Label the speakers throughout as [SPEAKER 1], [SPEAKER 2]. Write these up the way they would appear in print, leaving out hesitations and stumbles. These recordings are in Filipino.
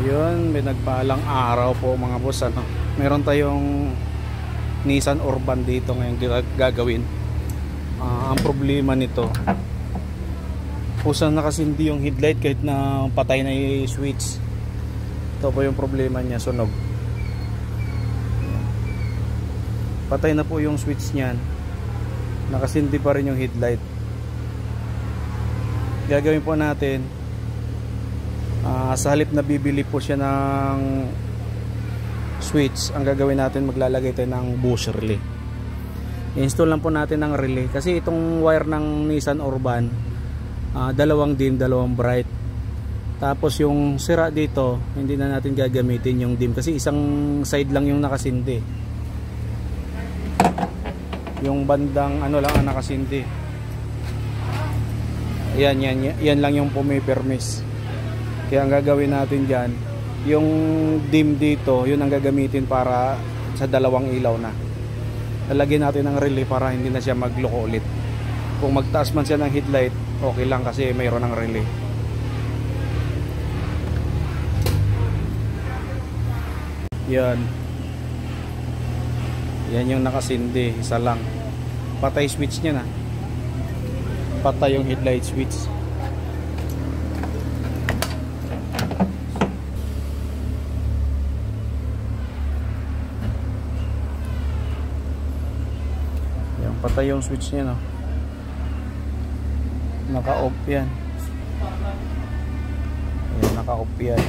[SPEAKER 1] Yun, may nagpaalang araw po mga boss, ano. Meron tayong Nissan Urban dito ngayon gagawin. Ang problema nito, kusang nakasindi yung headlight kahit na patay na yung switch. Ito po yung problema niya, sunog. Patay na po yung switch niyan, nakasindi pa rin yung headlight. Gagawin po natin, sa halip na bibili po siya ng switch, ang gagawin natin, maglalagay tayo ng boost relay. I-install lang po natin ng relay kasi itong wire ng Nissan Urban, dalawang dim, dalawang bright. Tapos yung sira dito, hindi na natin gagamitin yung dim kasi isang side lang yung nakasindi. Yung bandang ano lang ang nakasindi. Yan lang yung pumipermis. Kaya ang gagawin natin dyan, yung dim dito, yun ang gagamitin para sa dalawang ilaw na. Lalagyan natin ng relay para hindi na siya magloko ulit. Kung magtaas man siya ng headlight, okay lang kasi mayroon ng relay. Yan yung nakasindi, isa lang. Patay switch niya na. Patay yung headlight switch. Yan, patay yung switch niya, no. Naka-off yan. Ayan, naka-off yan.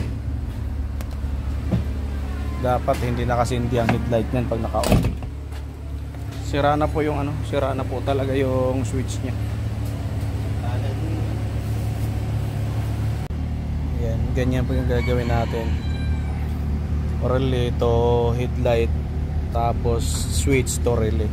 [SPEAKER 1] Dapat hindi nakasindi ang headlight niyan pag naka-off. Sira na po yung ano, sira na po talaga yung switch niya. Yan, ganyan po yung gagawin natin. Relay to headlight, tapos switch to relay.